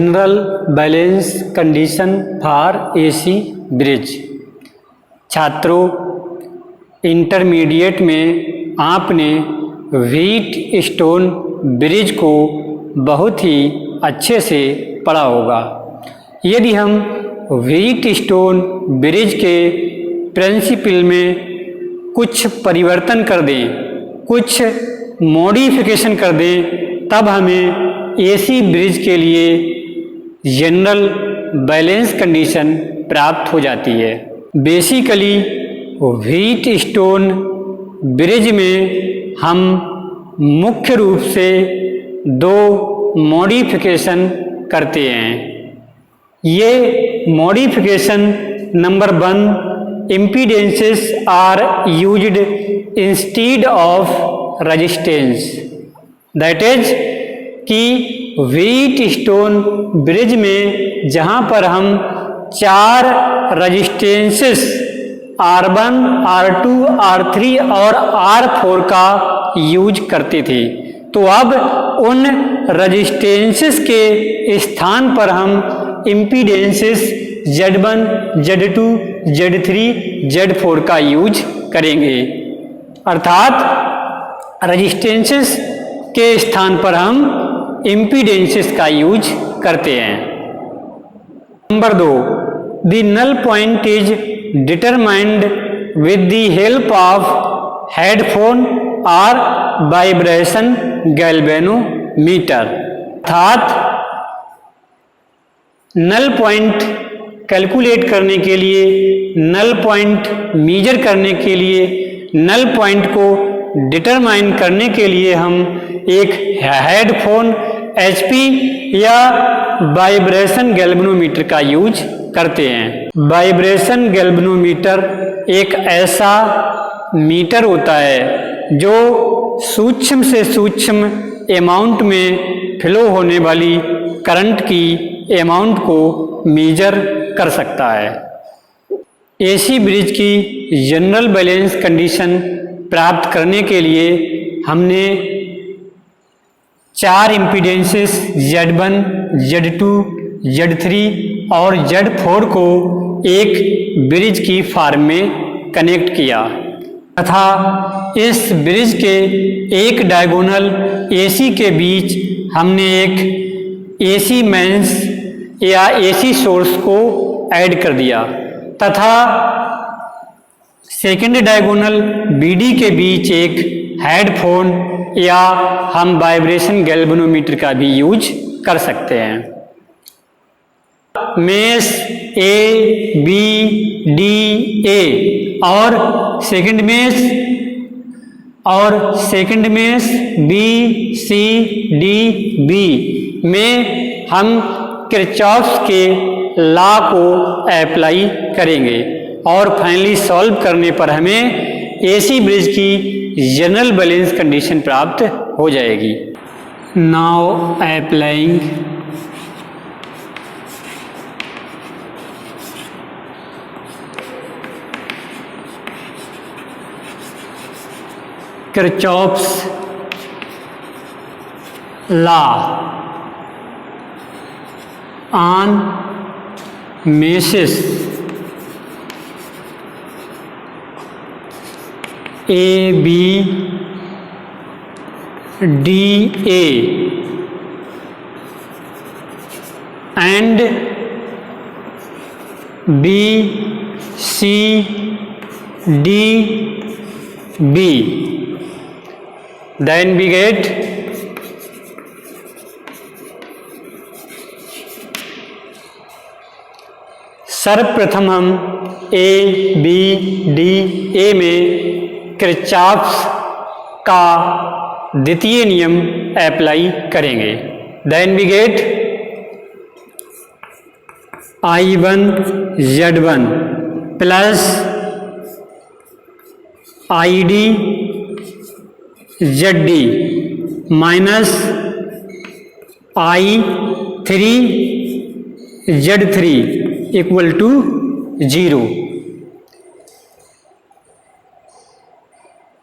General balance condition for AC bridge. छात्रों, intermediate में आपने व्हीट स्टोन ब्रिज को बहुत ही अच्छे से पढ़ा होगा। यदि हम व्हीट स्टोन ब्रिज के प्रिंसिपल में कुछ परिवर्तन कर दें, कुछ मॉडिफिकेशन कर दें, तब हमें एसी ब्रिज के लिए जनरल बैलेंस कंडीशन प्राप्त हो जाती है। बेसिकली व्हीट स्टोन ब्रिज में हम मुख्य रूप से दो मॉडिफिकेशन करते हैं। ये modification number 1, impedances are used instead of resistance. That is कि व्हीट स्टोन ब्रिज में जहाँ पर हम 4 रेजिस्टेंसेस R1, R2, R3 और R4 का यूज करते थे, तो अब उन रेजिस्टेंसेस के स्थान पर हम impedances Z1, Z2, Z3, Z4 का यूज करेंगे। अर्थात रेजिस्टेंसेस के स्थान पर हम इम्पीडेंसेस का यूज करते हैं। Number 2, the null point is determined with the help of headphone और वाइब्रेशन गैल्वेनोमीटर। अर्थात नल पॉइंट कैलकुलेट करने के लिए, नल पॉइंट मेजर करने के लिए, नल पॉइंट को डिटरमाइन करने के लिए हम एक हेडफोन HP या वाइब्रेशन गैल्वेनोमीटर का यूज करते हैं। वाइब्रेशन गैल्वेनोमीटर एक ऐसा मीटर होता है जो सूक्ष्म से सूक्ष्म अमाउंट में फ्लो होने वाली करंट की अमाउंट को मेजर कर सकता है। एसी ब्रिज की जनरल बैलेंस कंडीशन प्राप्त करने के लिए हमने 4 इम्पीडेंसेस Z1, Z2, Z3 और Z4 को एक ब्रिज की फॉर्म में कनेक्ट किया तथा इस ब्रिज के एक डायगोनल AC के बीच हमने एक AC मेंस या AC सोर्स को ऐड कर दिया तथा सेकेंड डायगोनल BD के बीच एक हेडफोन या हम वाइब्रेशन गैल्वेनोमीटर का भी यूज कर सकते हैं। मेष A, B, D, A और सेकेंड मेष B, C, D, B में हम किरचॉफ्स के लॉ को अप्लाई करेंगे और फाइनली सॉल्व करने पर हमें एसी ब्रिज की जनरल बैलेंस कंडीशन प्राप्त हो जाएगी। Now applying Kirchhoff's law on meshes A, B, D, A and B, C, D, B. Then we get सर्वप्रथम हम A, B, D, A में किरचॉफ्स का द्वितीय नियम अप्लाई करेंगे। Then we get I1 Z1 plus ID ZD minus I3 Z3 equal to 0।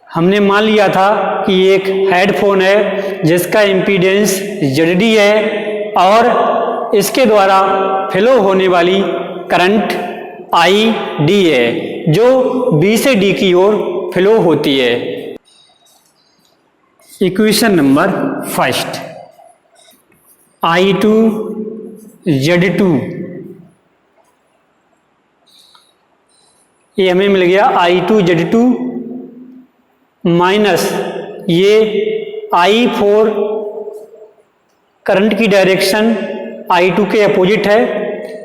हमने मान लिया था कि एक हेडफोन है जिसका इम्पीडेंस ZD है और इसके द्वारा फ्लो होने वाली करंट ID है जो B से D की ओर फ्लो होती है। Equation number first, I2 Z2, ये हमें मिल गया I2 Z2 माइनस ये I4 करंट की डायरेक्शन I2 के अपोजिट है,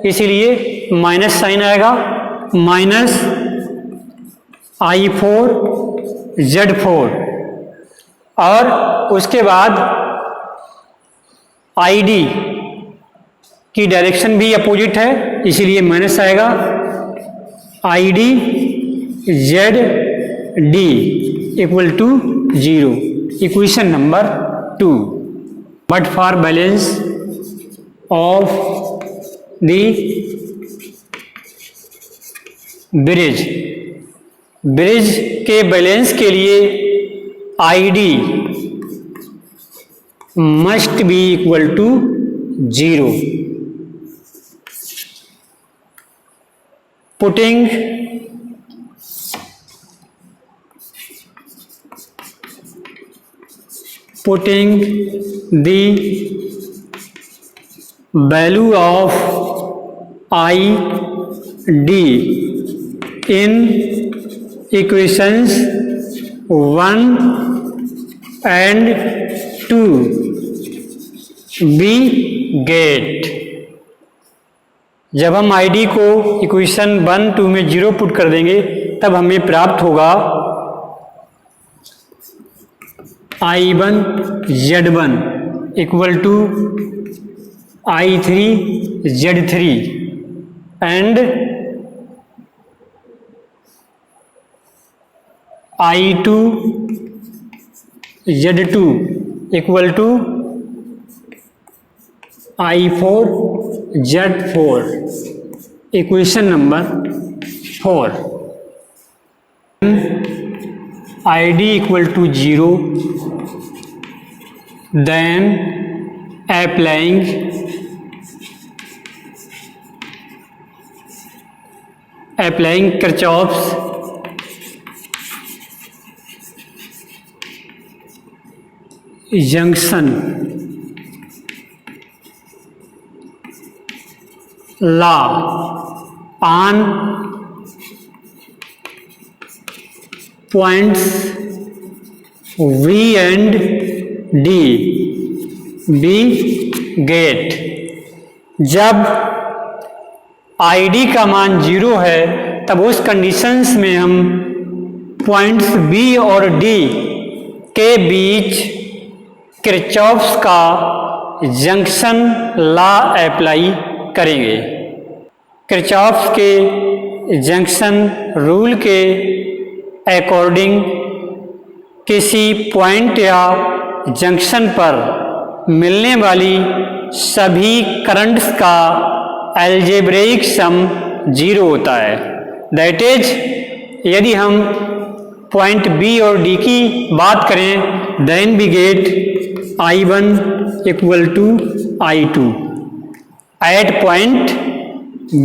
इसीलिए माइनस साइन आएगा, माइनस I4 Z4, और उसके बाद ID की डायरेक्शन भी अपोजिट है, इसीलिए माइनस आएगा, ID ZD equal to 0। Equation number 2, but for balance of the bridge, bridge के बैलेंस के लिए ID must be equal to 0। Putting the value of ID in equations 1 and 2 we get, जब हम ID को equation 1, 2 में 0 put कर देंगे तब हमें प्राप्त होगा I1 Z1 equal to I3 Z3 and I2 Z2 equal to I4 Z4। Equation number 4, ID equal to 0, then applying Kirchhoff's junction law on points V and D we get, जब ID का मान 0 है तब उस conditions में हम points B और D के बीच किरचॉफ्स का जंक्शन लॉ अप्लाई करेंगे। किरचॉफ्स के जंक्शन रूल के अकॉर्डिंग किसी पॉइंट या जंक्शन पर मिलने वाली सभी करंट्स का अलजेब्रिक सम 0 होता है। दैट इज, यदि हम पॉइंट बी और डी की बात करें, then we get I1 equal to I2 at point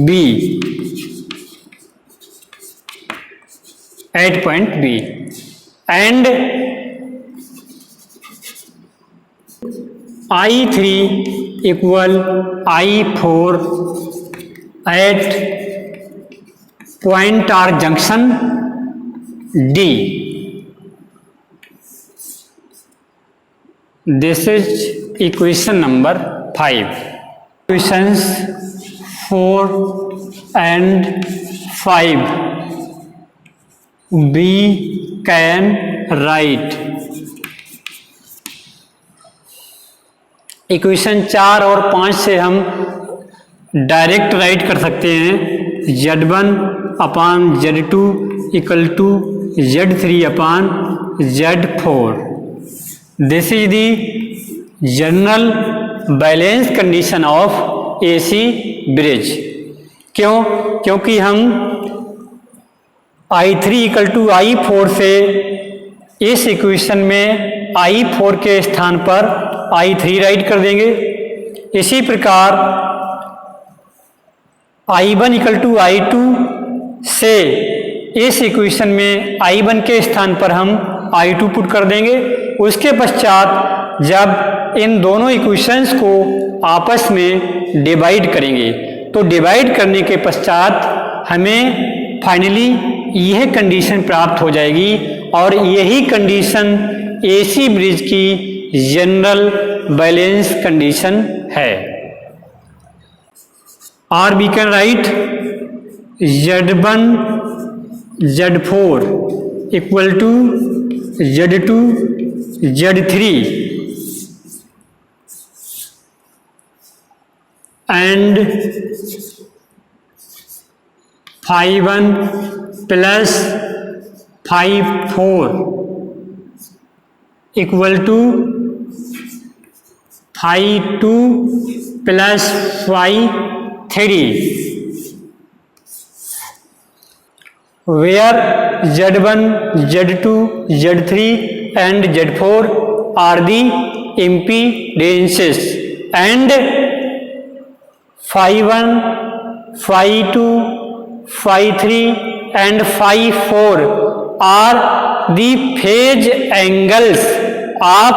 B, at point B, and I3 equal I4 at point or junction D. This is equation number 5. Equations 4 and 5 we can write. Equation 4 और 5 से हम direct right कर सकते हैं Z1 upon Z2 equal to Z3 upon Z4। This is the general balance condition of AC bridge. क्यों? क्योंकि हम I3 equal to I4 से इस इक्वेशन में I4 के स्थान पर I3 राइट कर देंगे। इसी प्रकार I1 इक्वल टू I2 से इस इक्वेशन में I1 के स्थान पर हम I2 पुट कर देंगे। उसके पश्चात जब इन दोनों इक्वेशंस को आपस में डिवाइड करेंगे तो डिवाइड करने के पश्चात हमें फाइनली यह कंडीशन प्राप्त हो जाएगी और यही कंडीशन AC ब्रिज की जनरल बैलेंस कंडीशन है। और we can write Z1 Z4 equal to Z2 Z3 and phi1 plus phi4 equal to phi2 plus phi3, where Z1, Z2, Z3 and Z4 are the impedances and phi1, phi2, phi3 and phi4 are the phase angles of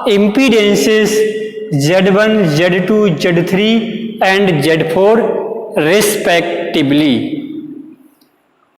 impedances Z1, Z2, Z3 and Z4 respectively.